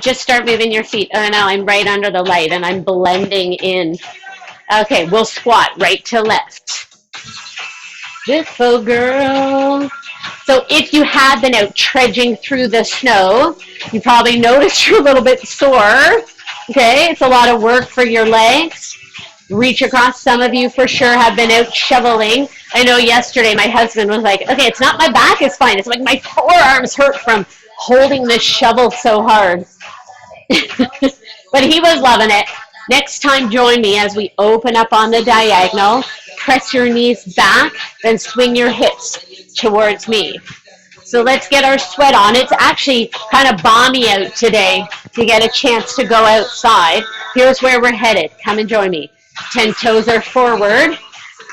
Just start moving your feet. Oh, no, I'm right under the light and I'm blending in. Okay, we'll squat right to left. Beautiful girl. So if you have been out trudging through the snow, you probably noticed you're a little bit sore. Okay, it's a lot of work for your legs. Reach across. Some of you for sure have been out shoveling. I know yesterday my husband was like, okay, it's not my back, it's fine. It's like my forearms hurt from holding this shovel so hard. But he was loving it. Next time, join me as we open up on the diagonal. Press your knees back, then swing your hips towards me. So let's get our sweat on. It's actually kind of balmy out today to get a chance to go outside. Here's where we're headed. Come and join me. 10 toes are forward.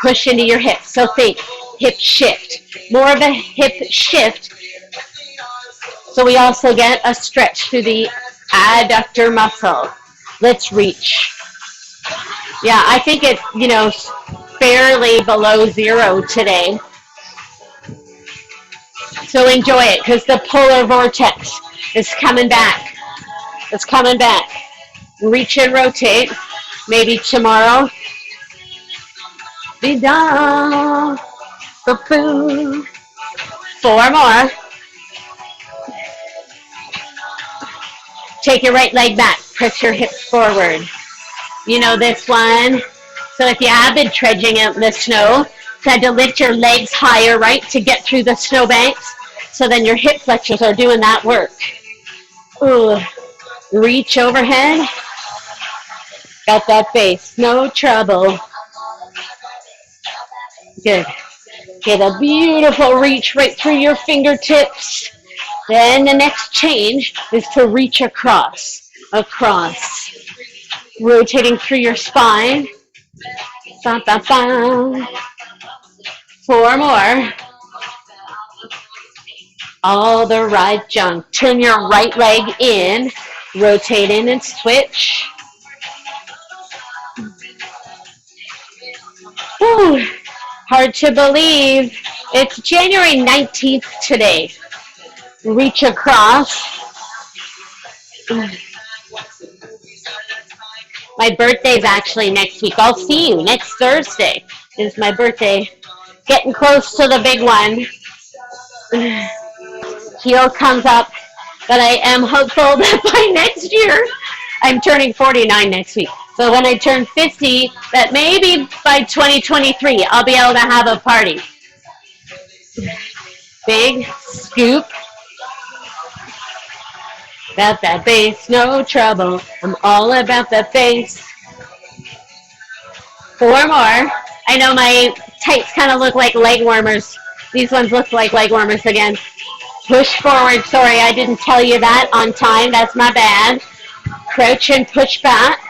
Push into your hips. So think hip shift. More of a hip shift. So we also get a stretch through the adductor muscle. Let's reach. Yeah, I think it's, fairly below zero today. So enjoy it because the polar vortex is coming back. It's coming back. Reach and rotate. Maybe tomorrow. Be done. Four more. Take your right leg back. Press your hips forward. You know this one. So if you have been trudging out in the snow, try to lift your legs higher, right, to get through the snowbanks. So then your hip flexors are doing that work. Ooh. Reach overhead. Got that base. No trouble. Good. Get a beautiful reach right through your fingertips. Then the next change is to reach across. Across. Rotating through your spine. Ba, ba, ba. Four more. All the right junk. Turn your right leg in. Rotate in and switch. Whew. Hard to believe. It's January 19th today. Reach across. My birthday's actually next week. I'll see you next Thursday. Is my birthday. Getting close to the big one. Heel comes up, but I am hopeful that by next year, I'm turning 49 next week. So when I turn 50, that maybe by 2023, I'll be able to have a party. Big scoop. About that bass, no trouble. I'm all about that bass. Four more. I know my tights kind of look like leg warmers. These ones look like leg warmers again. Push forward. Sorry, I didn't tell you that on time. That's my bad. Crouch and push back.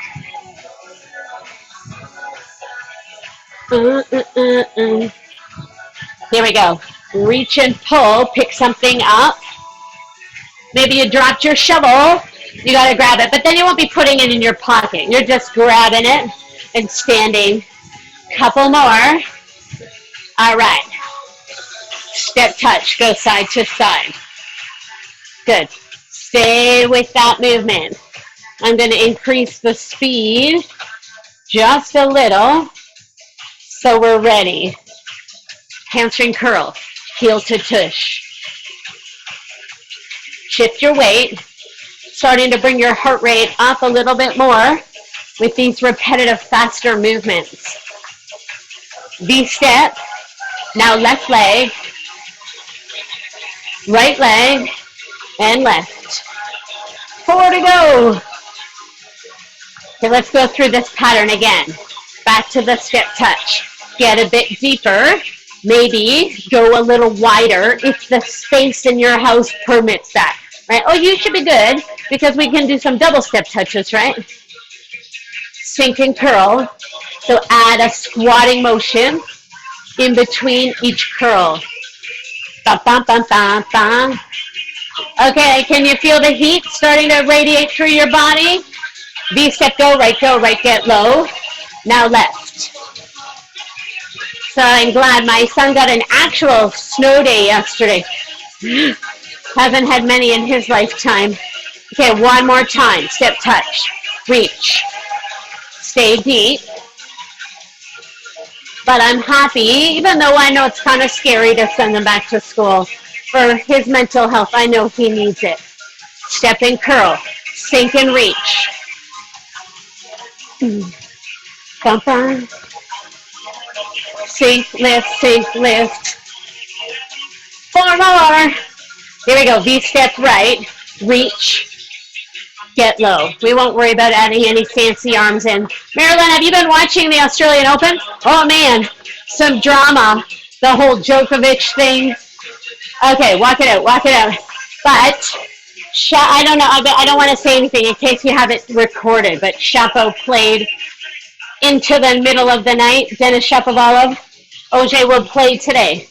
Here we go. Reach and pull. Pick something up. Maybe you dropped your shovel. You got to grab it. But then you won't be putting it in your pocket. You're just grabbing it and standing. Couple more. All right. Step touch. Go side to side. Good. Stay with that movement. I'm going to increase the speed just a little so we're ready. Hamstring curl. Heel to tush. Shift your weight. Starting to bring your heart rate up a little bit more with these repetitive, faster movements. V-step. Now left leg. Right leg. And left. Four to go. Okay, let's go through this pattern again. Back to the step touch. Get a bit deeper. Maybe go a little wider if the space in your house permits that. Right? Oh, you should be good because we can do some double step touches, right? Sink and curl. So add a squatting motion in between each curl. Bum, bum, bum, bum, bum. Okay, can you feel the heat starting to radiate through your body? V-step, go, right, get low. Now left. So I'm glad my son got an actual snow day yesterday. Haven't had many in his lifetime. Okay, one more time. Step touch. Reach. Stay deep. But I'm happy, even though I know it's kind of scary to send him back to school. For his mental health, I know he needs it. Step and curl. Sink and reach. Bump on. Sink, lift, sink, lift. 4 more. Here we go. V-step right. Reach. Get low. We won't worry about adding any fancy arms in. Marilyn, have you been watching the Australian Open? Oh, man. Some drama. The whole Djokovic thing. Okay, walk it out. Walk it out. But I don't know. I don't want to say anything in case you have it recorded. But Shapo played into the middle of the night. Denis Shapovalov. OJ will play today.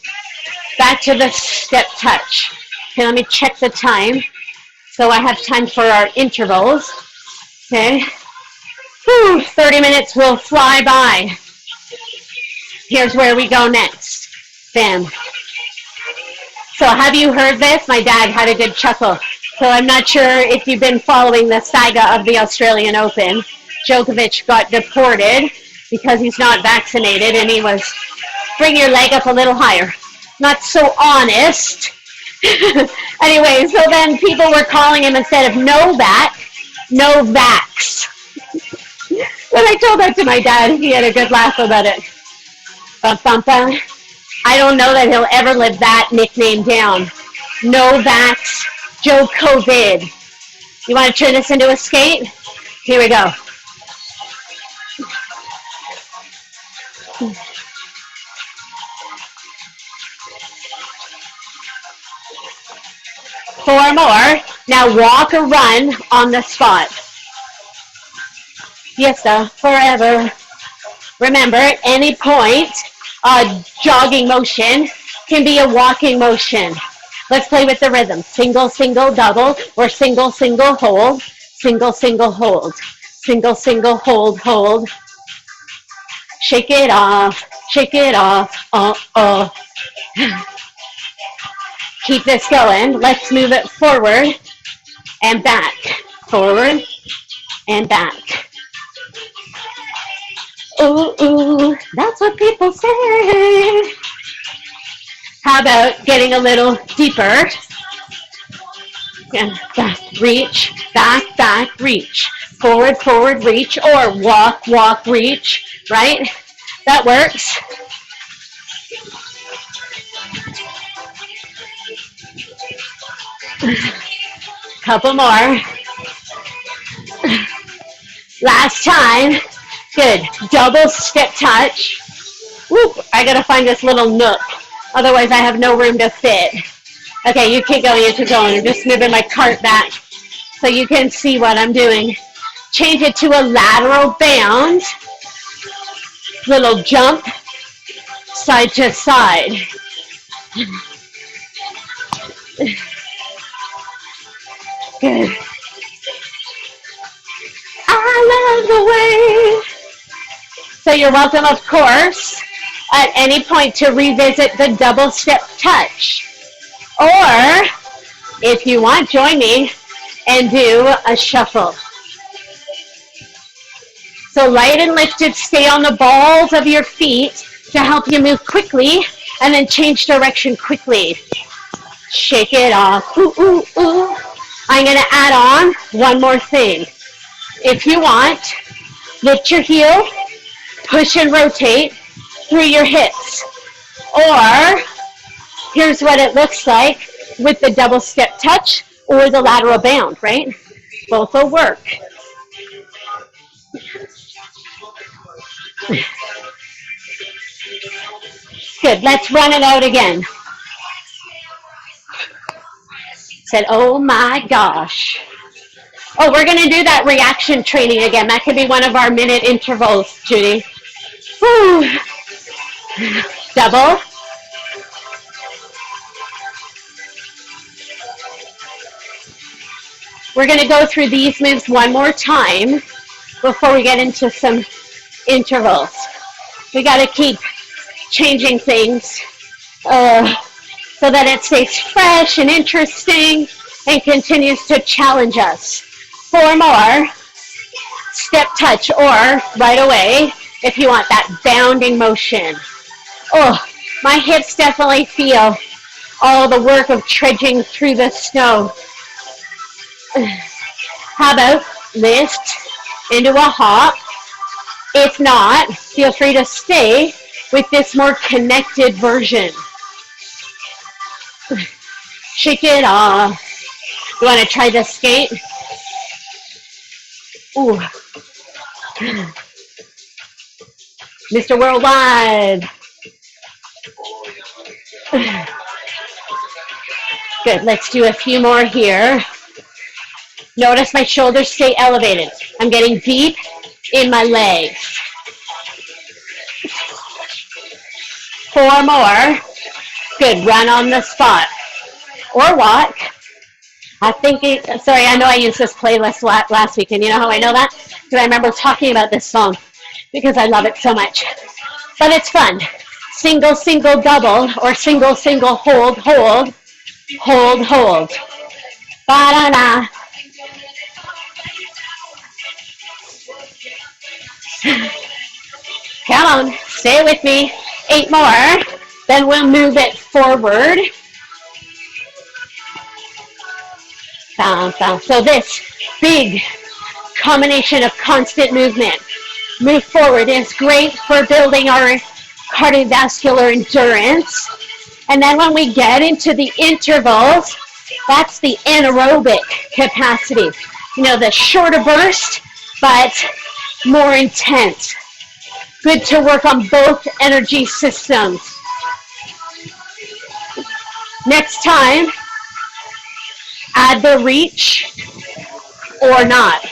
Back to the step touch. Okay, let me check the time. So I have time for our intervals. Okay. Whew, 30 minutes will fly by. Here's where we go next. Bam. So have you heard this? My dad had a good chuckle. So I'm not sure if you've been following the saga of the Australian Open. Djokovic got deported because he's not vaccinated, and he was, bring your leg up a little higher. Not so honest. Anyway, so then people were calling him, instead of Novak, Novax. When I told that to my dad, he had a good laugh about it. Bum, bum, bum. I don't know that he'll ever live that nickname down. Novax, Joe COVID. You want to turn this into a skate? Here we go. Four more. Now walk or run on the spot. Yes, sir. Forever. Remember, at any point, a jogging motion can be a walking motion. Let's play with the rhythm. Single, single, double, or single, single, hold. Single, single, hold. Single, single, hold, hold. Shake it off. Shake it off. Oh. Keep this going. Let's move it forward and back. Forward and back. Ooh, ooh, that's what people say. How about getting a little deeper? And back, reach, back, reach. Forward, forward, reach, or walk, walk, reach, right? That works. Couple more. Last time. Good. Double step touch. Whoop, I gotta find this little nook. Otherwise I have no room to fit. Okay, you keep going, you keep going. I'm just moving my cart back so you can see what I'm doing. Change it to a lateral bound. Little jump. Side to side. Good. I love the way. So you're welcome, of course, at any point to revisit the double step touch. Or, if you want, join me and do a shuffle. So light and lifted, stay on the balls of your feet to help you move quickly and then change direction quickly. Shake it off. Ooh, ooh, ooh. I'm going to add on one more thing. If you want, lift your heel, push and rotate through your hips. Or, here's what it looks like with the double step touch or the lateral bound, right? Both will work. Good, let's run it out again. Said, oh my gosh. Oh, we're going to do that reaction training again. That could be one of our minute intervals, Judy. Woo. Double. We're going to go through these moves one more time before we get into some intervals. We got to keep changing things so that it stays fresh and interesting. and continues to challenge us. 4 more. Step touch or right away if you want that bounding motion. Oh, my hips definitely feel all the work of trudging through the snow. How about lift into a hop? If not, feel free to stay with this more connected version. Shake it off. You want to try the skate? Ooh. Mr. Worldwide. Good, let's do a few more here. Notice my shoulders stay elevated. I'm getting deep in my legs. 4 more. Good, run on the spot. Or walk. I know I used this playlist last week, and you know how I know that? Because I remember talking about this song because I love it so much. But it's fun. Single, single, double, or single, single, hold, hold, hold, hold. Ba-da-da. Come on, stay with me. 8 more. Then we'll move it forward. So this big combination of constant movement, move forward, is great for building our cardiovascular endurance. And then when we get into the intervals, that's the anaerobic capacity. You know, the shorter burst, but more intense. Good to work on both energy systems. Next time, add the reach or not.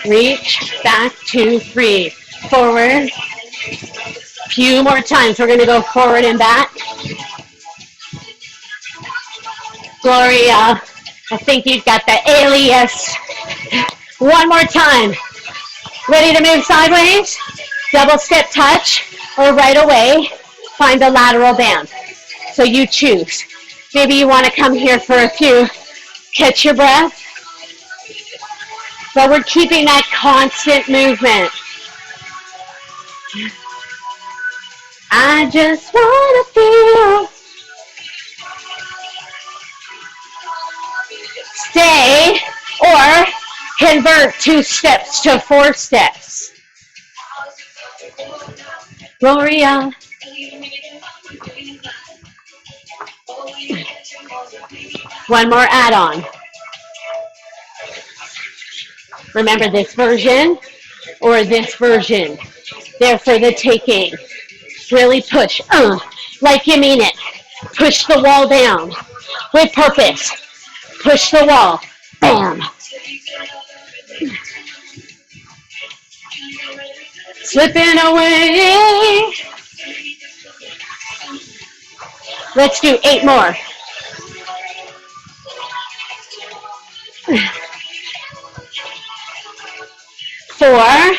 Reach, back, 2, 3, forward. Few more times. We're going to go forward and back. Gloria, I think you've got the alias. One more time. Ready to move sideways? Double step touch, or right away, find the lateral band. So you choose. Maybe you want to come here for a few. Catch your breath. But we're keeping that constant movement. I just want to feel. Stay or convert 2 steps to 4 steps. Gloria. One more add-on. Remember this version or this version. They're for the taking. Really push. Like you mean it. Push the wall down with purpose. Push the wall. Bam. Slipping away. Let's do 8 more. Four.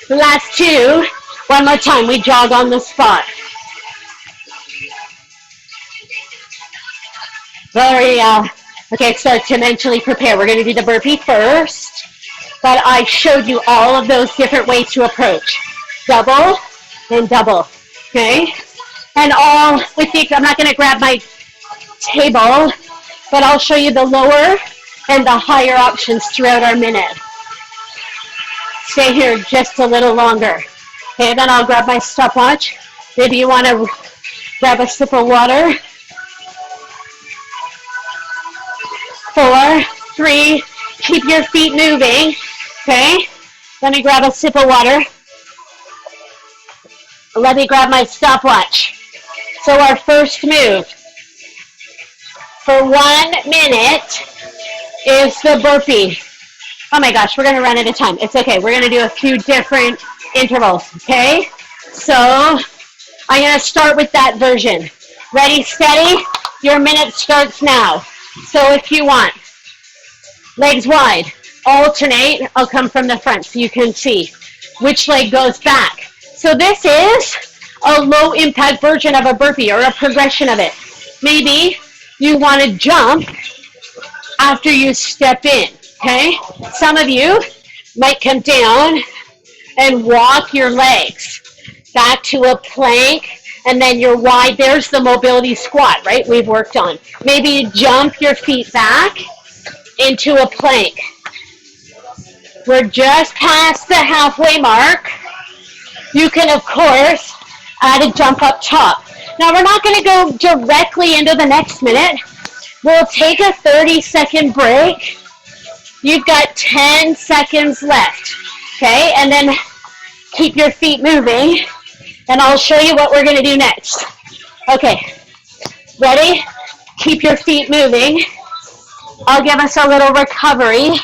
The last 2. One more time. We jog on the spot. Gloria. Okay, start to mentally prepare. We're going to do the burpee first, but I showed you all of those different ways to approach. Double and double, okay? And all with the, I'm not going to grab my table, but I'll show you the lower and the higher options throughout our minute. Stay here just a little longer. Okay, then I'll grab my stopwatch. Maybe you want to grab a sip of water. 4, 3, keep your feet moving, okay? Let me grab a sip of water. Let me grab my stopwatch. So our first move for 1 minute is the burpee. Oh my gosh, we're gonna run out of time. It's okay, we're gonna do a few different intervals, okay? So I'm gonna start with that version. Ready, steady? Your minute starts now. So if you want, legs wide, alternate. I'll come from the front so you can see. which leg goes back. So this is a low impact version of a burpee or a progression of it. Maybe you want to jump after you step in, okay? Some of you might come down and walk your legs back to a plank, and then you're wide. There's the mobility squat, right? We've worked on. Maybe you jump your feet back into a plank. We're just past the halfway mark. You can, of course, add a jump up top. Now, we're not going to go directly into the next minute. We'll take a 30-second break. You've got 10 seconds left, okay? And then keep your feet moving, and I'll show you what we're going to do next. Okay, ready? Keep your feet moving. I'll give us a little recovery.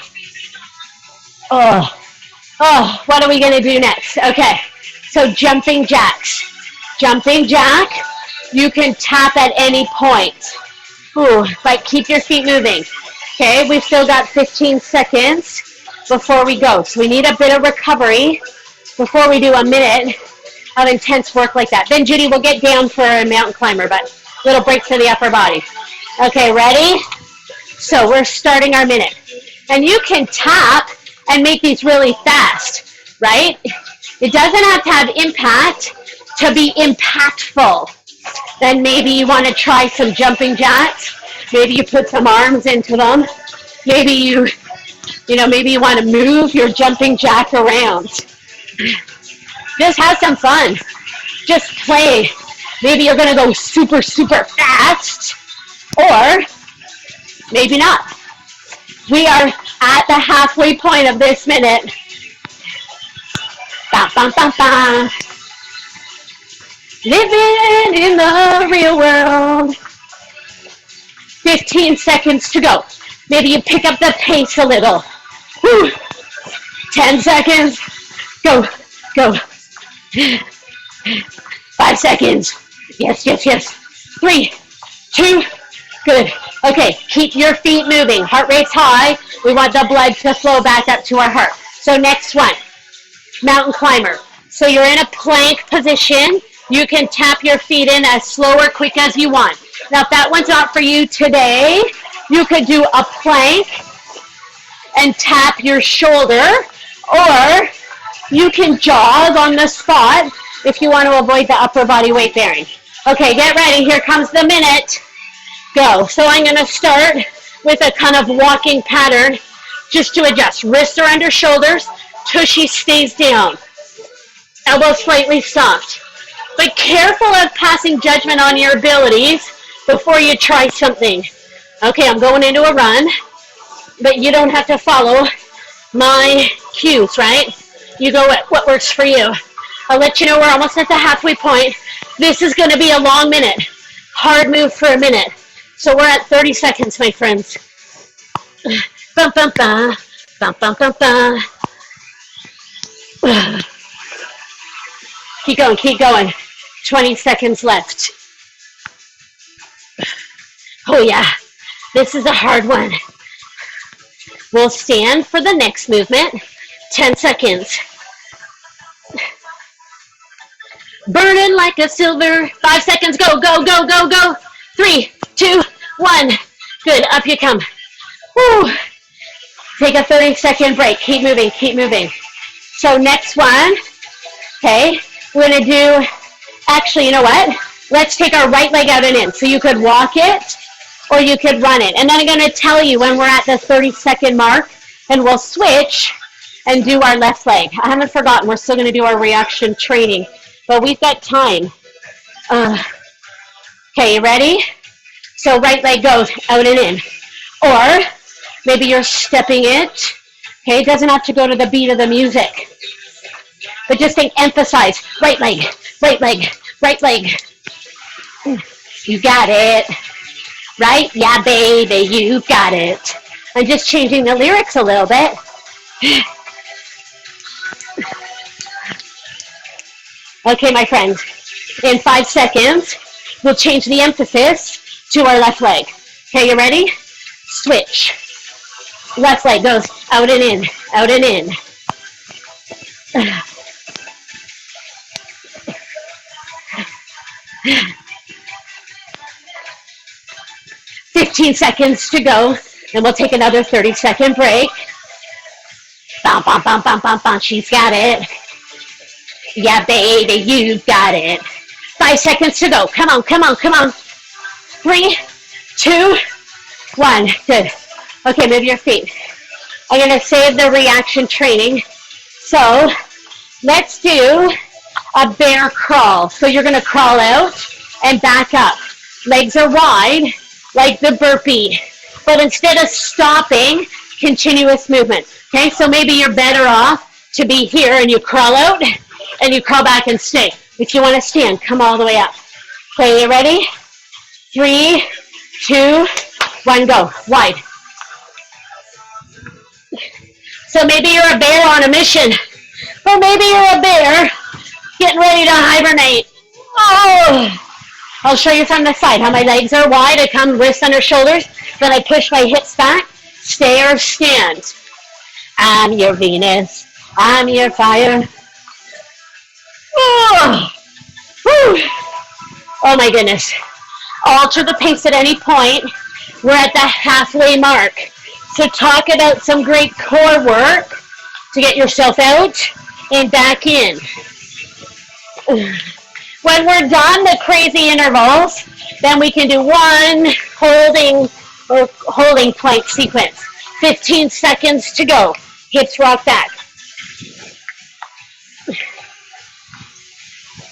What are we going to do next? Okay, so jumping jacks. Jumping jack, you can tap at any point. But keep your feet moving. Okay, we've still got 15 seconds before we go. So we need a bit of recovery before we do a minute of intense work like that. Then Judy will get down for a mountain climber, but little break for the upper body. Okay, ready? So we're starting our minute. And you can tap and make these really fast, right? It doesn't have to have impact to be impactful. Then maybe you want to try some jumping jacks. Maybe you put some arms into them. Maybe you want to move your jumping jack around. Just have some fun. Just play. Maybe you're going to go super, super fast, or maybe not. We are at the halfway point of this minute. Bam, bam, bam, bam. Living in the real world. 15 seconds to go. Maybe you pick up the pace a little. 10 seconds. Go, go. 5 seconds. Yes, yes, yes. 3, 2, good. Okay, keep your feet moving. Heart rate's high. We want the blood to flow back up to our heart. So next one, mountain climber. So you're in a plank position. You can tap your feet in as slow or quick as you want. Now, if that one's not for you today, you could do a plank and tap your shoulder, or you can jog on the spot if you want to avoid the upper body weight bearing. Okay, get ready. Here comes the minute. Go. So I'm going to start with a kind of walking pattern just to adjust. Wrists are under shoulders. Tushy stays down. Elbows slightly soft. But careful of passing judgment on your abilities before you try something. Okay, I'm going into a run, but you don't have to follow my cues, right? You go at what works for you. I'll let you know we're almost at the halfway point. This is going to be a long minute. Hard move for a minute. So we're at 30 seconds, my friends. Bum, bum, bum. Bum, bum, bum, bum. Keep going, keep going. 20 seconds left. Oh yeah, this is a hard one. We'll stand for the next movement. 10 seconds. Burning like a silver. 5 seconds, go, go, go, go, go. 3, 2, 1. Good, up you come. Woo. Take a 30-second break. Keep moving, keep moving. So next one, okay, we're gonna do, actually, you know what? Let's take our right leg out and in. So you could walk it or you could run it. And then I'm gonna tell you when we're at the 30-second mark, and we'll switch and do our left leg. I haven't forgotten, we're still gonna do our reaction training, but we've got time. Okay, you ready? So right leg goes out and in. Or maybe you're stepping it. Okay, it doesn't have to go to the beat of the music. But just emphasize, right leg, right leg, right leg. You got it. Right? Yeah, baby, you got it. I'm just changing the lyrics a little bit. Okay, my friends, in 5 seconds, we'll change the emphasis to our left leg. Okay, you ready? Switch. Left leg goes out and in, out and in. 15 seconds to go, and we'll take another 30-second break. Bum, bum, bum, bum, bum, bum. She's got it. Yeah, baby, you've got it. 5 seconds to go. Come on, come on, come on. 3, 2, 1. Good. Okay, move your feet. I'm going to save the reaction training. So let's do a bear crawl. So you're going to crawl out and back up. Legs are wide, like the burpee. But instead of stopping, continuous movement. Okay, so maybe you're better off to be here and you crawl out and you crawl back and stay. If you want to stand, come all the way up. Okay, you ready? 3, 2, 1, go. Wide. So maybe you're a bear on a mission. Or maybe you're a bear getting ready to hibernate. Oh! I'll show you from the side how my legs are wide. I come wrists under shoulders. Then I push my hips back. Stay or stand. I'm your Venus. I'm your fire. Oh, oh my goodness. Alter the pace at any point. We're at the halfway mark. So talk about some great core work to get yourself out and back in. When we're done the crazy intervals, then we can do one holding plank sequence. 15 seconds to go. Hips rock back.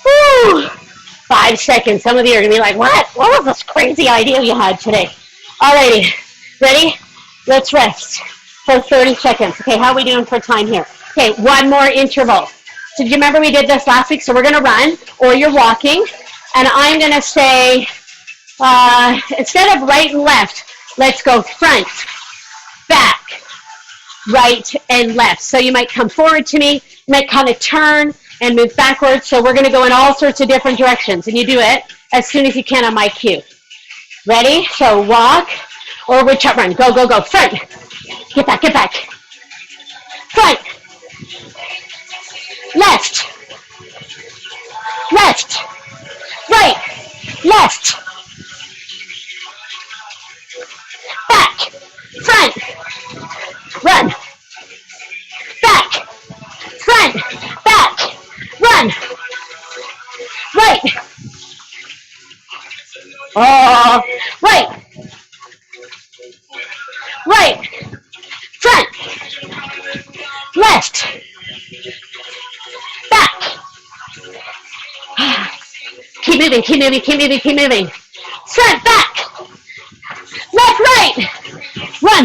Woo. 5 seconds. Some of you are going to be like, what? What was this crazy idea you had today? Alrighty. Ready? Let's rest for 30 seconds. Okay, how are we doing for time here? Okay, one more interval. So do you remember we did this last week? So we're going to run, or you're walking, and I'm going to say, instead of right and left, let's go front, back, right, and left. So you might come forward to me, you might kind of turn and move backwards. So we're going to go in all sorts of different directions, and you do it as soon as you can on my cue. Ready? So walk, or wood chop run. Go, go, go. Front. Get back, get back. Front. Left. Left. Right. Left. Back. Front. Run. Back. Front. Back. Run. Right. Oh, right. Right. Front. Left. Back. Keep moving, keep moving, keep moving, keep moving. Front, back. Left, right. Run.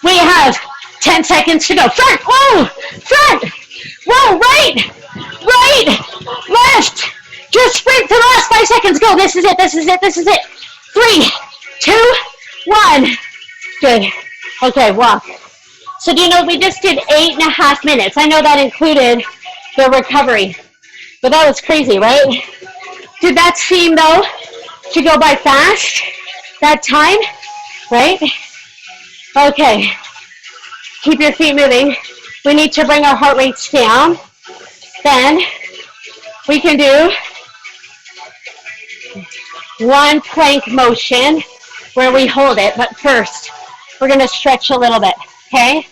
We have 10 seconds to go. Front, whoa, front. Whoa, right. Right. Left. Just sprint for the last 5 seconds. Go. This is it, this is it, this is it. 3, 2, 1. Good. Okay, walk. So do you know we just did 8.5 minutes? I know that included the recovery, but that was crazy, right? Did that seem, though, to go by fast, that time, right? Okay. Keep your feet moving. We need to bring our heart rates down. Then we can do one plank motion where we hold it, but first we're going to stretch a little bit, okay?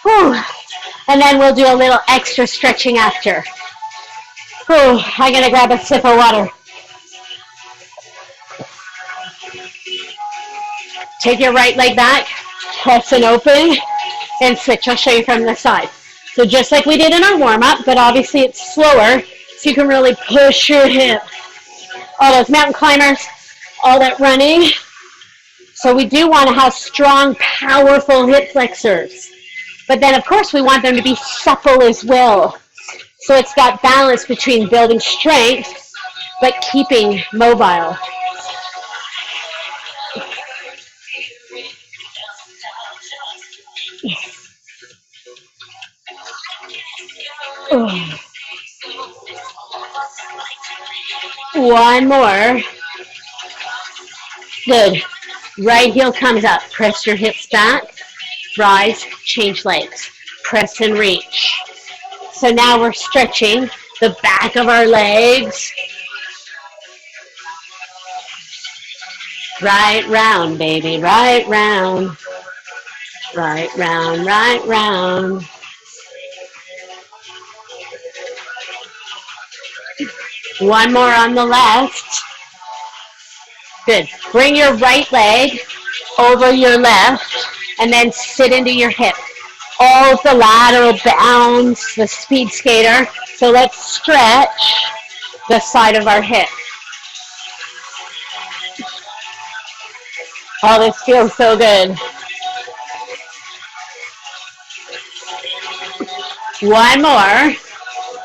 Whew. And then we'll do a little extra stretching after. Whew. I'm going to grab a sip of water. Take your right leg back, press and open, and switch. I'll show you from the side. So just like we did in our warm-up, but obviously it's slower, so you can really push your hip. All those mountain climbers, all that running. So we do want to have strong, powerful hip flexors. But then, of course, we want them to be supple as well. So it's got balance between building strength, but keeping mobile. One more. Good. Right heel comes up. Press your hips back. Rise, change legs. Press and reach. So now we're stretching the back of our legs. Right round, baby, right round. Right round, right round. One more on the left. Good. Bring your right leg over your left and then sit into your hip. All the lateral bounds, the speed skater. So let's stretch the side of our hip. Oh, this feels so good. One more.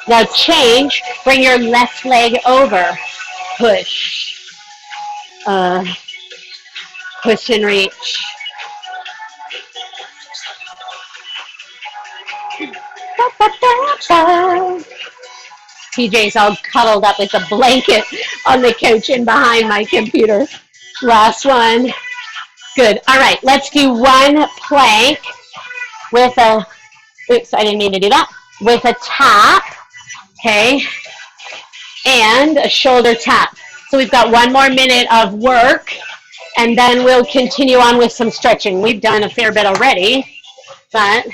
Now change. Bring your left leg over. Push. Uh, push and reach. Ba, ba, ba, ba. TJ's all cuddled up with a blanket on the couch and behind my computer. Last one. Good. All right, let's do one plank with a, oops, I didn't mean to do that, with a tap, okay, and a shoulder tap. So we've got one more minute of work, and then we'll continue on with some stretching. We've done a fair bit already, but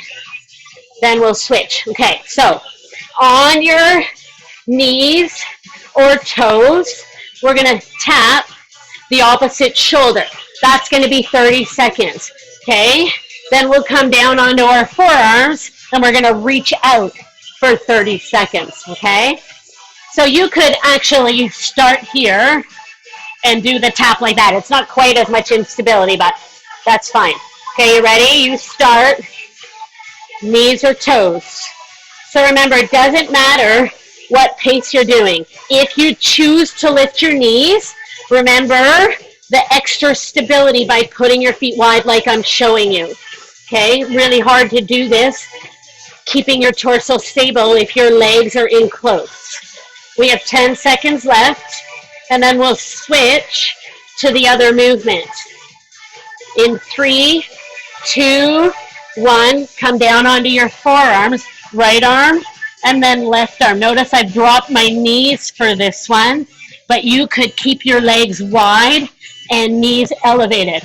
then we'll switch. Okay, so on your knees or toes, we're going to tap the opposite shoulder. That's going to be 30 seconds. Okay? Then we'll come down onto our forearms and we're going to reach out for 30 seconds. Okay? So you could actually start here and do the tap like that. It's not quite as much instability, but that's fine. Okay, you ready? You start knees or toes. So remember, it doesn't matter what pace you're doing. If you choose to lift your knees, remember the extra stability by putting your feet wide like I'm showing you. Okay, really hard to do this, keeping your torso stable if your legs are in close. We have 10 seconds left, and then we'll switch to the other movement. In 3, 2, 1, come down onto your forearms, right arm, and then left arm. Notice I've dropped my knees for this one, but you could keep your legs wide and knees elevated.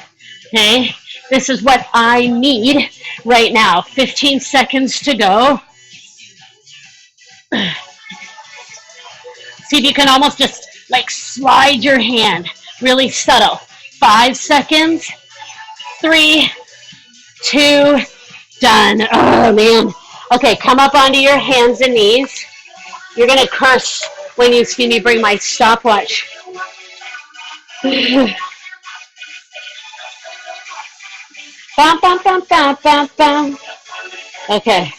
Okay? This is what I need right now. 15 seconds to go. See if you can almost just like slide your hand. Really subtle. 5 seconds. 3, 2, done. Oh, man. Okay, come up onto your hands and knees. You're going to curse when you see me bring my stopwatch. Bum, bum, bum, bum, bum, bum. Okay.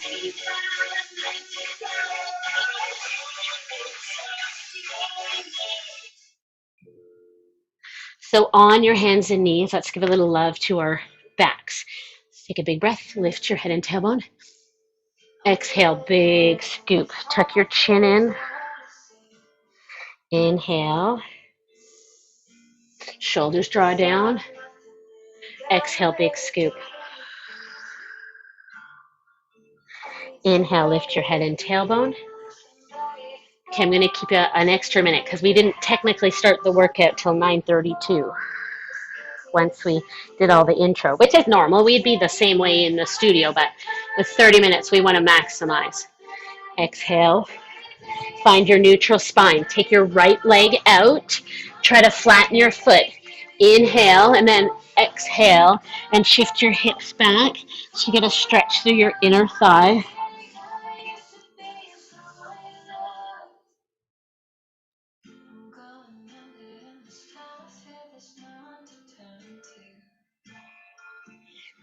So on your hands and knees, let's give a little love to our backs. Let's take a big breath. Lift your head and tailbone. Exhale, big scoop. Tuck your chin in. Inhale. Shoulders draw down. Exhale, big scoop. Inhale, lift your head and tailbone. Okay, I'm going to keep an extra minute because we didn't technically start the workout till 9:32 once we did all the intro, which is normal. We'd be the same way in the studio, but with 30 minutes, we want to maximize. Exhale. Find your neutral spine. Take your right leg out. Try to flatten your foot. Inhale and then exhale and shift your hips back so you get a stretch through your inner thigh.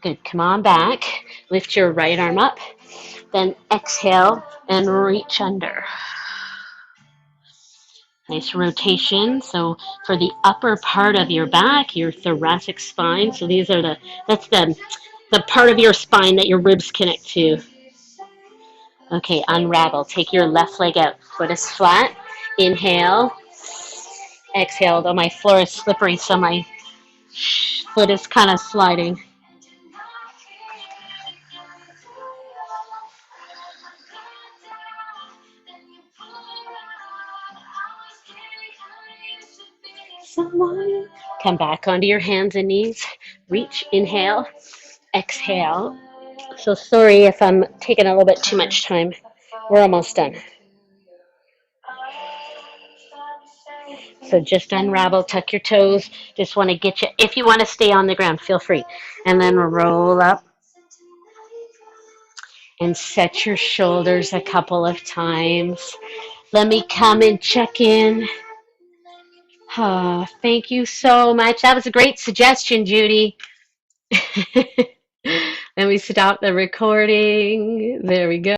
Good. Come on back. Lift your right arm up. Then exhale and reach under. Nice rotation. So for the upper part of your back, your thoracic spine. So that's the part of your spine that your ribs connect to. Okay, unravel. Take your left leg out. Foot is flat. Inhale. Exhale. Though my floor is slippery, so my foot is kind of sliding. someone. Come back onto your hands and knees. Reach, inhale, exhale. So sorry if I'm taking a little bit too much time. We're almost done. So just unravel, tuck your toes. Just want to get you, if you want to stay on the ground, feel free. And then roll up and set your shoulders a couple of times. Let me come and check in. Oh, thank you so much. That was a great suggestion, Judy. Let me stop the recording. There we go.